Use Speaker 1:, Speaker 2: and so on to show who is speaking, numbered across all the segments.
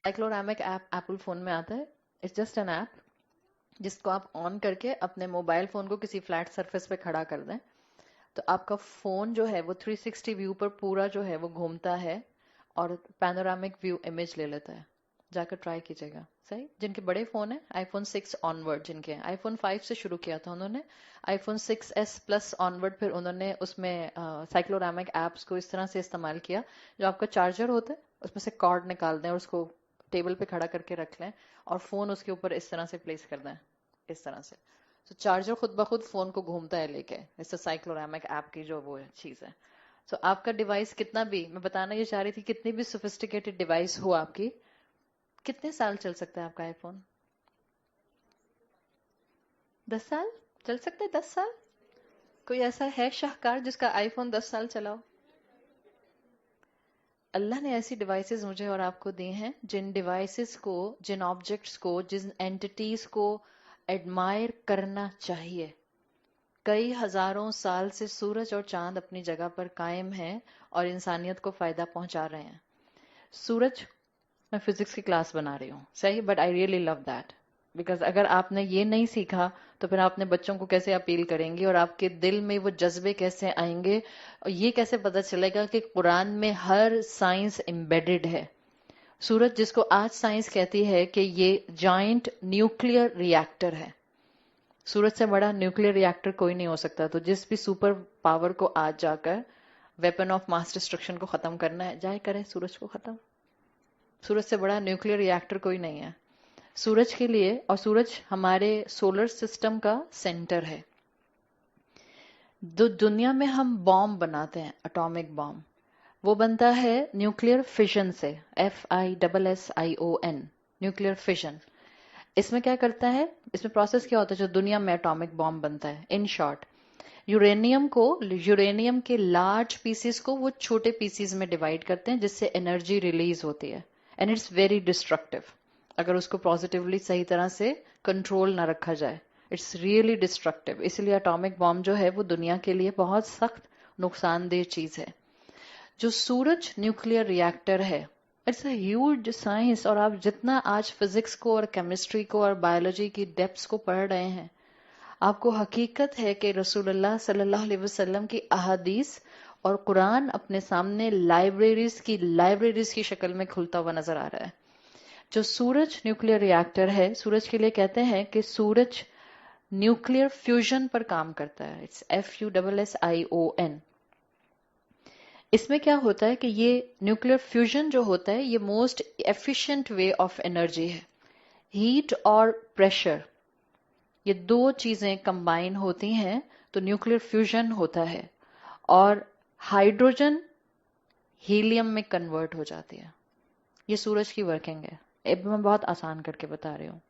Speaker 1: साइक्लोरैमिक app Apple phone में आता है. इट्स जस्ट एन ऐप जिसको आप ऑन करके अपने मोबाइल फोन को किसी फ्लैट सरफेस पे खड़ा कर दें तो आपका फोन जो है वो 360 व्यू पर पूरा जो है वो घूमता है और पैनोरामिक व्यू इमेज ले लेता है. जाकर ट्राई कीजिएगा. सही. जिनके बड़े फोन है आईफोन 6 ऑनवर्ड जिनके हैं, आईफोन 5 से शुरू किया था उन्होंने, आईफोन 6s प्लस ऑनवर्ड फिर उन्होंने उसमें साइक्लोरैमिक एप्स को इस तरह से इस्तेमाल किया. जो आपका चार्जर होता है उसमें से कॉर्ड निकाल दें और उसको टेबल पे खड़ा करके रख लें और फोन उसके ऊपर इस तरह से प्लेस कर दें, इस तरह से. तो चार्जर खुद ब खुद फोन को घूमता है लेके. इससे साइक्लोरैमिक ऐप की जो वो चीज है. सो आपका डिवाइस कितना भी, मैं बताना ये चाह रही थी, कितनी भी सोफिस्टिकेटेड डिवाइस हो आपकी, कितने साल चल सकता है आपका आईफोन? 10 साल चल सकता है? 10 साल? कोई ऐसा है शाहकार जिसका आईफोन 10 साल चला हो? अल्लाह ने ऐसी डिवाइसेस मुझे और आपको दी हैं जिन डिवाइसेस को, जिन ऑब्जेक्ट्स को, जिन एंटिटीज को एडमायर करना चाहिए. कई हजारों साल से सूरज और चांद अपनी जगह पर कायम हैं और इंसानियत को फायदा पहुंचा रहे हैं. सूरज, मैं फिजिक्स की क्लास बना रही हूँ सही, but I really love that because अगर आपने ये नहीं सीखा तो फिर आपने बच्चों को कैसे अपील करेंगे और आपके दिल में वो जज्बे कैसे आएंगे और ये कैसे पता चलेगा कि कुरान में हर साइंस एम्बेडेड है. सूरज जिसको आज साइंस कहती है कि ये जाइंट न्यूक्लियर रिएक्टर है. सूरज से बड़ा न्यूक्लियर रिएक्टर कोई नहीं हो सकता. तो जिस भी सुपर पावर को आज जाकर वेपन ऑफ मास डिस्ट्रक्शन को खत्म करना है, जाए करें सूरज को खत्म. सूरज से बड़ा न्यूक्लियर रिएक्टर कोई नहीं है सूरज के लिए. और सूरज हमारे सोलर सिस्टम का सेंटर है. दुनिया में हम बॉम्ब बनाते हैं, एटॉमिक बॉम्ब, वो बनता है न्यूक्लियर फिशन से. FISSION, nuclear fission. इसमें क्या करता है, इसमें प्रोसेस क्या होता है जो दुनिया में एटॉमिक बॉम्ब बनता है? इन शॉर्ट, यूरेनियम के लार्ज पीसेस को वो छोटे पीसेस में डिवाइड करते हैं जिससे एनर्जी रिलीज होती है. एंड इट्स वेरी डिस्ट्रक्टिव अगर उसको पॉजिटिवली सही तरह से कंट्रोल ना रखा जाए. It's really destructive. इसलिए एटॉमिक बॉम्ब जो है वो दुनिया के लिए बहुत सख्त नुकसानदेह चीज है. जो सूरज न्यूक्लियर रिएक्टर है, इट्स अ ह्यूज साइंस. और आप जितना आज फिजिक्स को और केमिस्ट्री को और बायोलॉजी की डेप्थ्स को पढ़ रहे हैं, आपको हकीकत है कि रसूलुल्लाह सल्लल्लाहु अलैहि वसल्लम की अहादीस और कुरान अपने सामने लाइब्रेरीज की शक्ल में खुलता हुआ नजर आ रहा है. जो सूरज न्यूक्लियर रिएक्टर है, सूरज के लिए कहते हैं कि सूरज न्यूक्लियर फ्यूजन पर काम करता है. It's FUSSION. इसमें क्या होता है कि ये न्यूक्लियर फ्यूजन जो होता है ये most efficient way of energy है. हीट और प्रेशर, ये दो चीजें कंबाइन होती हैं तो न्यूक्लियर फ्यूजन होता है और हाइड्रोजन हीलियम में कन्वर्ट हो जाती है. ये सूरज की वर्किंग है. अब मैं बहुत आसान करके बता रही हूँ,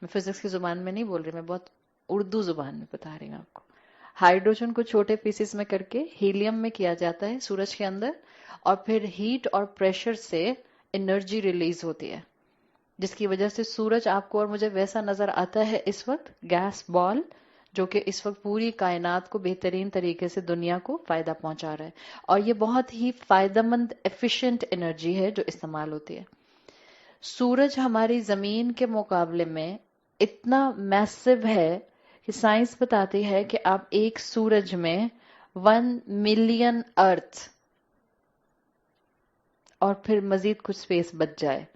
Speaker 1: मैं फिजिक्स की जुबान में नहीं बोल रही, मैं बहुत उर्दू जुबान में बता रही हूँ आपको. हाइड्रोजन को छोटे पीसेस में करके हीलियम में किया जाता है सूरज के अंदर और फिर हीट और प्रेशर से एनर्जी रिलीज होती है जिसकी वजह से सूरज आपको और मुझे वैसा नजर आता है इस वक्त, गैस बॉल, जो कि इस वक्त पूरी कायनात को बेहतरीन तरीके से दुनिया को फायदा पहुंचा रहा है. और ये बहुत ही फायदेमंद एफिशिएंट एनर्जी है जो इस्तेमाल होती है. सूरज हमारी जमीन के मुकाबले में इतना मैसिव है कि साइंस बताती है कि आप एक सूरज में 1 मिलियन अर्थ और फिर मजीद कुछ स्पेस बच जाए,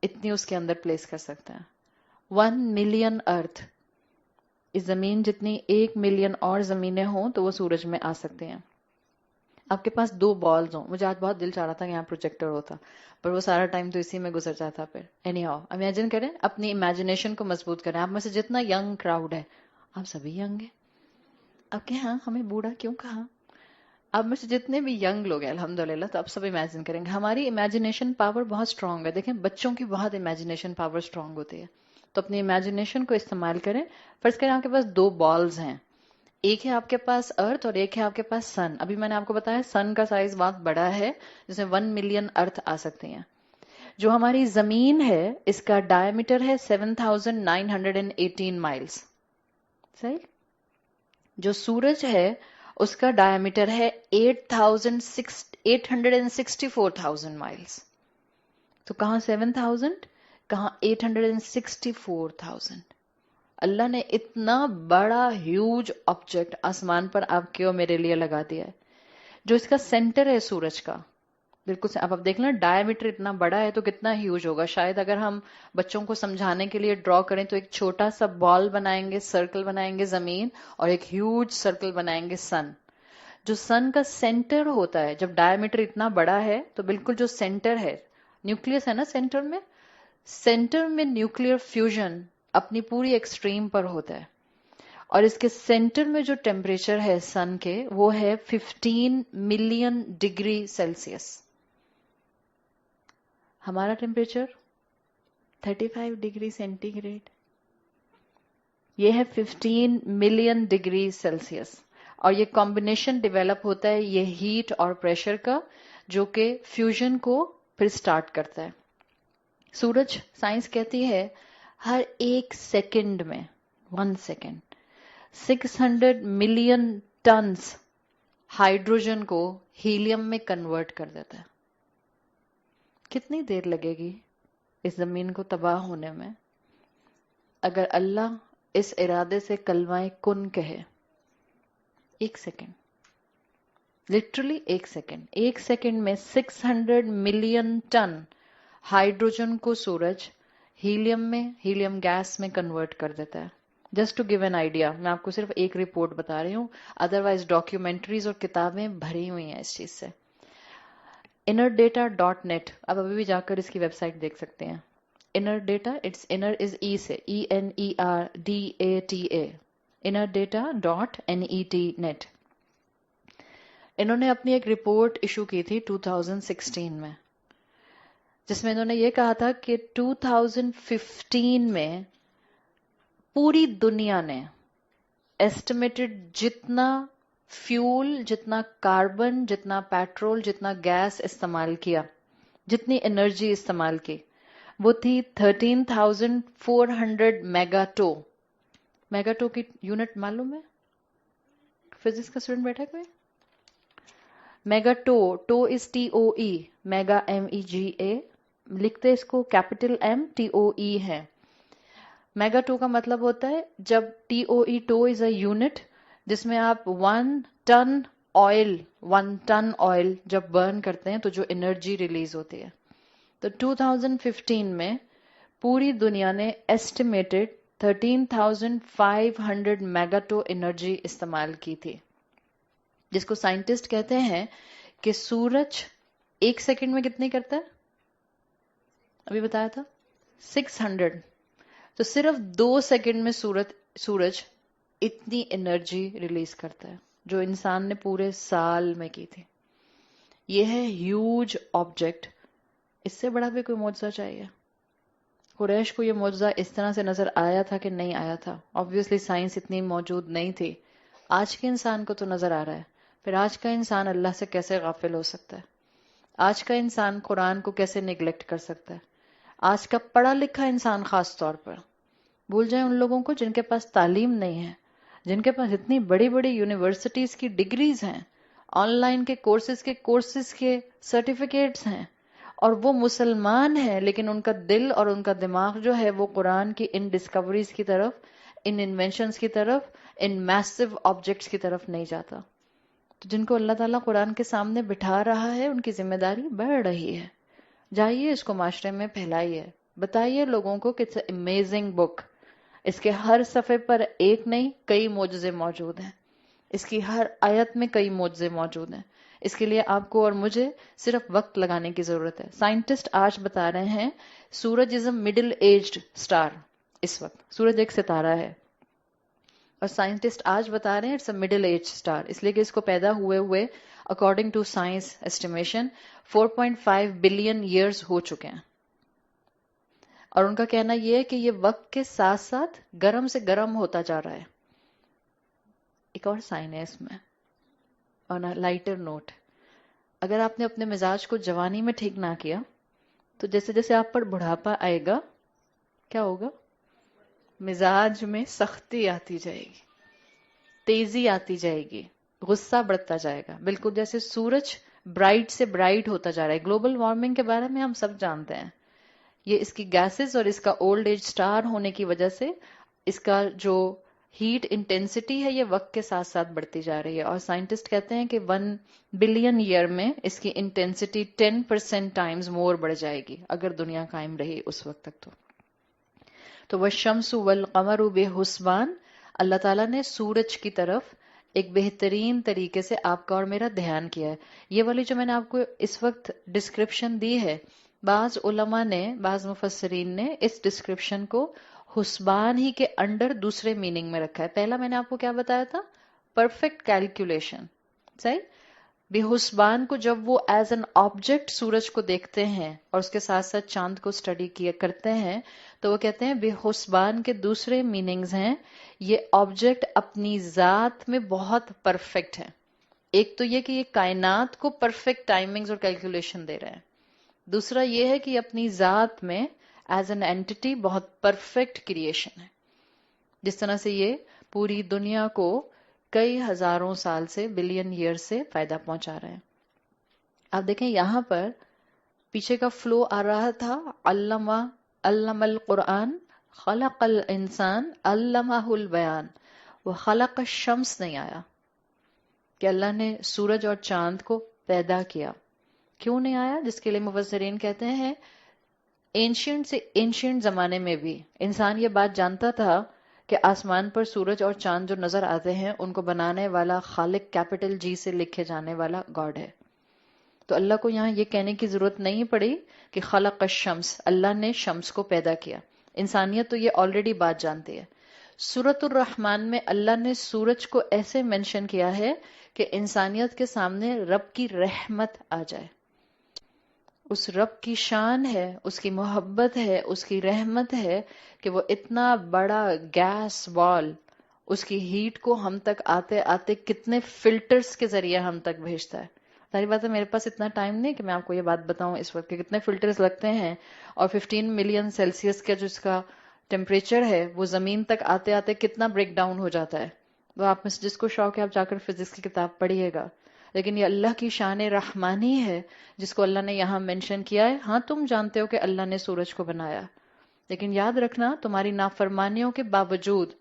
Speaker 1: इतनी उसके अंदर प्लेस कर सकते हैं. 1 मिलियन अर्थ, इस जमीन जितनी 1 मिलियन और जमीनें हों तो वो सूरज में आ सकते हैं. आपके पास 2 बॉल्स हों. मुझे आज बहुत दिल चाह रहा था कि यहाँ प्रोजेक्टर होता, पर वो सारा टाइम तो इसी में गुजर जाता. फिर एनी हाउ, इमेजिन करें, अपनी इमेजिनेशन को मजबूत करें. आप में से जितना यंग क्राउड है, आप सभी यंग हैं. अब क्या, हाँ हमें बूढ़ा क्यों कहा? आप में से जितने भी यंग लोग हैं अल्हम्दुलिल्लाह, तो आप सब इमेजिन करेंगे. हमारी इमेजिनेशन पावर बहुत स्ट्रांग है. देखें, बच्चों की बहुत इमेजिनेशन पावर स्ट्रांग होती है. तो अपनी इमेजिनेशन को इस्तेमाल करें. फर्ज करें आपके पास 2 बॉल्स हैं, एक है आपके पास अर्थ और एक है आपके पास सन. अभी मैंने आपको बताया सन का साइज बहुत बड़ा है जिसमें 1 मिलियन अर्थ आ सकते हैं. जो हमारी जमीन है इसका डायमीटर है 7,918 माइल्स. सही. जो सूरज है उसका डायमीटर है 864,000 माइल्स. तो कहाँ 7,000, कहाँ 864,000। अल्लाह ने इतना बड़ा ह्यूज ऑब्जेक्ट आसमान पर आपके और मेरे लिए लगा दिया है, जो इसका सेंटर है सूरज का। बिल्कुल अब आप देख लें, डायमीटर इतना बड़ा है तो कितना ह्यूज होगा। शायद अगर हम बच्चों को समझाने के लिए ड्रॉ करें तो एक छोटा सा बॉल बनाएंगे, सर्कल बनाएंगे जमीन, और एक ह्यूज सर्कल बनाएंगे सन। जो सन का सेंटर होता है, जब डायमीटर इतना बड़ा है तो बिल्कुल जो सेंटर है, न्यूक्लियस है ना सेंटर में, सेंटर में न्यूक्लियर फ्यूजन अपनी पूरी एक्सट्रीम पर होता है। और इसके सेंटर में जो टेम्परेचर है सन के, वो है 15 मिलियन डिग्री सेल्सियस। हमारा टेम्परेचर 35 डिग्री सेंटीग्रेड, ये है 15 मिलियन डिग्री सेल्सियस। और ये कॉम्बिनेशन डेवलप होता है ये हीट और प्रेशर का, जो कि फ्यूजन को फिर स्टार्ट करता है। सूरज, साइंस कहती है, हर एक सेकंड में 1 सेकंड 600 मिलियन टन्स हाइड्रोजन को हीलियम में कन्वर्ट कर देता है। कितनी देर लगेगी इस जमीन को तबाह होने में अगर अल्लाह इस इरादे से कलमाए कुन कहे? 1 सेकंड, लिटरली 1 सेकंड। 1 सेकंड में 600 मिलियन टन हाइड्रोजन को सूरज हीलियम में, हीलियम गैस में कन्वर्ट कर देता है। Just to give an idea, मैं आपको सिर्फ एक रिपोर्ट बता रही हूँ, अदरवाइज डॉक्यूमेंट्रीज और किताबें भरी हुई हैं इस चीज से। innerdata.net, आप अभी भी जाकर इसकी वेबसाइट देख सकते हैं। Inner data, it's inner is E से, ENERDATA, innerdata.net। इन्होंने अपनी एक रिपोर्ट इशू की थी 2016 में, जिसमें इन्होंने ये कहा था कि 2015 में पूरी दुनिया ने एस्टिमेटेड जितना फ्यूल, जितना कार्बन, जितना पेट्रोल, जितना गैस इस्तेमाल किया, जितनी एनर्जी इस्तेमाल की, वो थी 13,400 मेगाटो। मेगाटो की यूनिट मालूम है? फिजिक्स का स्टूडेंट बैठा कोई? Mega toe, toe is TOE, mega MEGA, लिखते इसको कैपिटल MTOE है। मेगाटो का मतलब होता है, जब TOE, TOE is a unit, जिसमें आप 1 टन ऑयल जब बर्न करते हैं तो जो एनर्जी रिलीज होती है। तो 2015 में पूरी दुनिया ने एस्टिमेटेड 13,500 मेगाटो एनर्जी इस्तेमाल की थी, जिसको साइंटिस्ट कहते हैं कि सूरज 1 सेकंड में कितनी करता है? अभी बताया था 600। तो सिर्फ 2 सेकंड में सूरज इतनी एनर्जी रिलीज करता है, जो इंसान ने पूरे साल में की थी। यह है ह्यूज ऑब्जेक्ट। इससे बड़ा भी कोई मौजज़ा चाहिए? कुरैश को यह मौजज़ा इस तरह से नजर आया था कि नहीं आया था? ऑब्वियसली साइंस इतनी मौजूद नहीं थी। आज के इंसान को तो नजर आ रहा है, फिर आज का इंसान अल्लाह से कैसे गाफिल हो सकता है? आज का इंसान कुरान को कैसे निगलेक्ट कर सकता है? आज का पढ़ा लिखा इंसान खास तौर पर भूल जाए उन लोगों को जिनके पास तालीम नहीं है, जिनके पास इतनी बड़ी बड़ी यूनिवर्सिटीज की डिग्रीज हैं, ऑनलाइन के कोर्सेज के सर्टिफिकेट्स हैं, और वो मुसलमान है, लेकिन उनका दिल और उनका दिमाग जो है वो कुरान की इन डिस्कवरीज की तरफ, इन इन्वेंशंस की तरफ, इन मैसिव ऑब्जेक्ट्स की तरफ नहीं जाता। तो जिनको अल्लाह ताला कुरान के सामने बिठा रहा है, उनकी जिम्मेदारी बढ़ रही है। जाइए इसको माशरे में फैलाइए, बताइए लोगों को कि इट्स अमेजिंग बुक। इसके हर सफ़े पर एक नहीं कई मोजज़े मौजूद हैं, इसकी हर आयत में कई मोजज़े मौजूद हैं। इसके लिए आपको और मुझे सिर्फ वक्त लगाने की जरूरत है। साइंटिस्ट आज बता रहे हैं सूरज is a middle aged star. इस वक्त सूरज एक सितारा है, और साइंटिस्ट आज बता रहे हैं it's a middle age star, इसलिए कि इसको पैदा हुए according to science estimation 4.5 billion years हो चुके हैं। और उनका कहना यह है कि ये वक्त के साथ साथ गर्म से गर्म होता जा रहा है। एक और साइन है इसमें। ऑन अ लाइटर नोट, अगर आपने अपने मिजाज को जवानी में ठीक ना किया तो जैसे जैसे आप पर बुढ़ापा आएगा क्या होगा? मिजाज में सख्ती आती जाएगी, तेजी आती जाएगी, गुस्सा बढ़ता जाएगा। बिल्कुल जैसे सूरज ब्राइट से ब्राइट होता जा रहा है। ग्लोबल वार्मिंग के बारे में हम सब जानते हैं, یہ اس کی گیسز اور اس کا اولڈ ایج سٹار ہونے کی وجہ سے اس کا جو ہیٹ انٹینسٹی ہے یہ وقت کے ساتھ ساتھ بڑھتی جا رہی ہے، اور سائنٹسٹ کہتے ہیں کہ 1 بلین ایئر میں اس کی انٹینسٹی 10% ٹائمز مور بڑھ جائے گی اگر دنیا قائم رہی اس وقت تک۔ تو والشمس والقمر بحسبان، اللہ تعالیٰ نے سورج کی طرف ایک بہترین طریقے سے آپ کا اور میرا دھیان کیا ہے۔ یہ والی جو میں نے آپ کو اس وقت ڈسکرپشن دی ہے، بعض علماء نے، بعض مفسرین نے اس ڈسکرپشن کو حسبان ہی کے انڈر دوسرے میننگ میں رکھا ہے۔ پہلا میں نے آپ کو کیا بتایا تھا؟ پرفیکٹ کیلکولیشن، صحیح؟ بے حسبان کو جب وہ ایز این آبجیکٹ سورج کو دیکھتے ہیں اور اس کے ساتھ ساتھ چاند کو اسٹڈی کیا کرتے ہیں تو وہ کہتے ہیں بے حسبان کے دوسرے میننگز ہیں، یہ آبجیکٹ اپنی ذات میں بہت پرفیکٹ ہے۔ ایک تو یہ کہ یہ کائنات کو پرفیکٹ ٹائمنگز اور کیلکولیشن دے رہے ہیں، دوسرا یہ ہے کہ یہ اپنی ذات میں ایز این اینٹی بہت پرفیکٹ کریشن ہے، جس طرح سے یہ پوری دنیا کو کئی ہزاروں سال سے، بلین ایئر سے فائدہ پہنچا رہے ہیں۔ آپ دیکھیں یہاں پر پیچھے کا فلو آ رہا تھا، علم القرآن، خلق الانسان، علمہ البیان، وہ خلق الشمس نہیں آیا کہ اللہ نے سورج اور چاند کو پیدا کیا۔ کیوں نہیں آیا؟ جس کے لیے مفسرین کہتے ہیں اینشینٹ سے اینشینٹ زمانے میں بھی انسان یہ بات جانتا تھا کہ آسمان پر سورج اور چاند جو نظر آتے ہیں ان کو بنانے والا خالق کیپٹل جی سے لکھے جانے والا گاڈ ہے۔ تو اللہ کو یہاں یہ کہنے کی ضرورت نہیں پڑی کہ خلق الشمس، اللہ نے شمس کو پیدا کیا، انسانیت تو یہ آلریڈی بات جانتی ہے۔ سورۃ الرحمن میں اللہ نے سورج کو ایسے مینشن کیا ہے کہ انسانیت کے سامنے رب کی رحمت آ جائے، اس رب کی شان ہے، اس کی محبت ہے، اس کی رحمت ہے کہ وہ اتنا بڑا گیس وال، اس کی ہیٹ کو ہم تک آتے آتے کتنے فلٹرز کے ذریعے ہم تک بھیجتا ہے۔ ساری بات ہے، میرے پاس اتنا ٹائم نہیں کہ میں آپ کو یہ بات بتاؤں اس وقت کہ کتنے فلٹرز لگتے ہیں، اور 15 ملین سیلسیس کا جو اس کا ٹیمپریچر ہے وہ زمین تک آتے آتے کتنا بریک ڈاؤن ہو جاتا ہے۔ وہ آپ میں سے جس کو شوق ہے آپ جا کر فزکس کی کتاب پڑھیے گا، لیکن یہ اللہ کی شان رحمانی ہے جس کو اللہ نے یہاں مینشن کیا ہے۔ ہاں تم جانتے ہو کہ اللہ نے سورج کو بنایا، لیکن یاد رکھنا تمہاری نافرمانیوں کے باوجود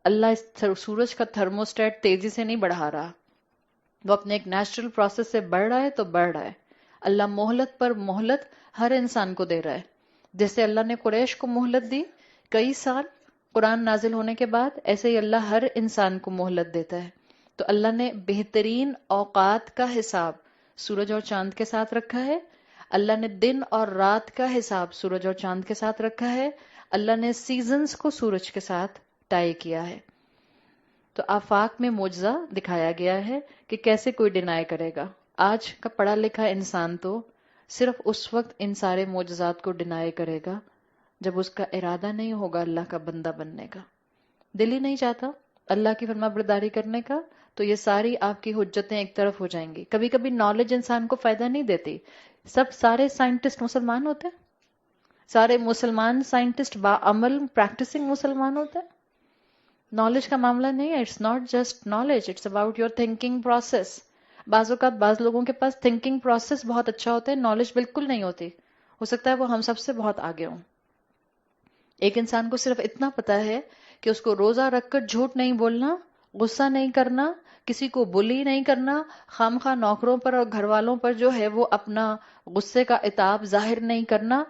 Speaker 1: اللہ اس سورج کا تھرموسٹیٹ تیزی سے نہیں بڑھا رہا، وہ اپنے ایک نیچرل پروسیس سے بڑھ رہا ہے تو بڑھ رہا ہے۔ اللہ مہلت پر مہلت ہر انسان کو دے رہا ہے، جیسے اللہ نے قریش کو مہلت دی کئی سال قرآن نازل ہونے کے بعد، ایسے ہی اللہ ہر انسان کو مہلت دیتا ہے۔ تو اللہ نے بہترین اوقات کا حساب سورج اور چاند کے ساتھ رکھا ہے، اللہ نے دن اور رات کا حساب سورج اور چاند کے ساتھ رکھا ہے، اللہ نے سیزنز کو سورج کے ساتھ ٹائی کیا ہے۔ تو آفاق میں معجزہ دکھایا گیا ہے کہ کیسے کوئی ڈینائی کرے گا۔ آج کا پڑھا لکھا انسان تو صرف اس وقت ان سارے معجزات کو ڈینائی کرے گا جب اس کا ارادہ نہیں ہوگا اللہ کا بندہ بننے کا، دل ہی نہیں چاہتا اللہ کی فرما برداری کرنے کا، تو یہ ساری آپ کی حجتیں ایک طرف ہو جائیں گی۔ کبھی کبھی نالج انسان کو فائدہ نہیں دیتی۔ سارے سائنٹسٹ مسلمان ہوتے ہیں؟ سارے مسلمان سائنٹسٹ باعمل پریکٹسنگ مسلمان ہوتے ہیں؟ نالج کا معاملہ نہیں ہے، it's not just knowledge, it's about your thinking process. بعض اوقات بعض لوگوں کے پاس تھنکنگ پروسیس بہت اچھا ہوتا ہے، نالج بالکل نہیں ہوتی، ہو سکتا ہے وہ ہم سب سے بہت آگے ہوں۔ ایک انسان کو صرف اتنا پتا ہے کہ اس کو روزہ رکھ کر جھوٹ نہیں بولنا، غصہ نہیں کرنا، کسی کو بلی نہیں کرنا، خام خواہ نوکروں پر اور گھر والوں پر جو ہے وہ اپنا غصے کا عتاب ظاہر نہیں کرنا،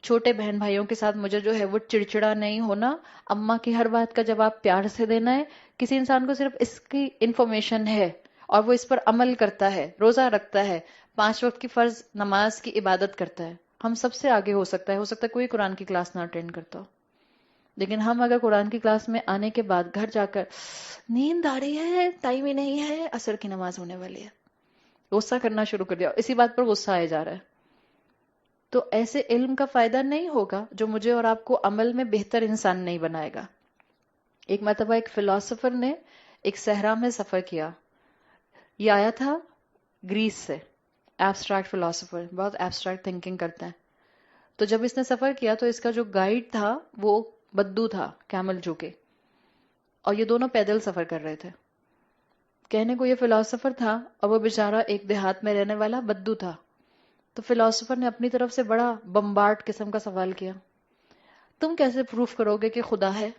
Speaker 1: چھوٹے بہن بھائیوں کے ساتھ مجھے جو ہے وہ چڑچڑا نہیں ہونا، اماں کی ہر بات کا جواب پیار سے دینا ہے۔ کسی انسان کو صرف اس کی انفارمیشن ہے اور وہ اس پر عمل کرتا ہے، روزہ رکھتا ہے، 5 وقت کی فرض نماز کی عبادت کرتا ہے، ہم سب سے آگے ہو سکتا ہے کوئی قرآن کی کلاس نہ اٹینڈ کرتا ہو، لیکن ہم اگر قرآن کی کلاس میں آنے کے بعد گھر جا کر نیند آ رہی ہے، ٹائم ہی نہیں ہے، عصر کی نماز ہونے والی ہے، غصہ کرنا شروع کر دیا، اسی بات پر غصہ آئے جا رہا ہے، تو ایسے علم کا فائدہ نہیں ہوگا جو مجھے اور آپ کو عمل میں بہتر انسان نہیں بنائے گا۔ ایک مرتبہ ایک فلاسفر نے ایک صحرا میں سفر کیا، یہ آیا تھا گریس سے، ایبسٹریکٹ فلاسفر، بہت ایبسٹریکٹ تھنکنگ کرتا ہے۔ تو جب اس نے سفر کیا تو اس کا جو گائیڈ تھا وہ بدو تھا، کیمل جو کے، اور یہ دونوں پیدل سفر کر رہے تھے۔ کہنے کو یہ فلاسفر تھا اور وہ بیچارہ ایک دیہات میں رہنے والا بدو تھا۔ تو فلاسفر نے اپنی طرف سے بڑا بمبارڈ قسم کا سوال کیا، تم کیسے پروف کرو گے کہ خدا ہے؟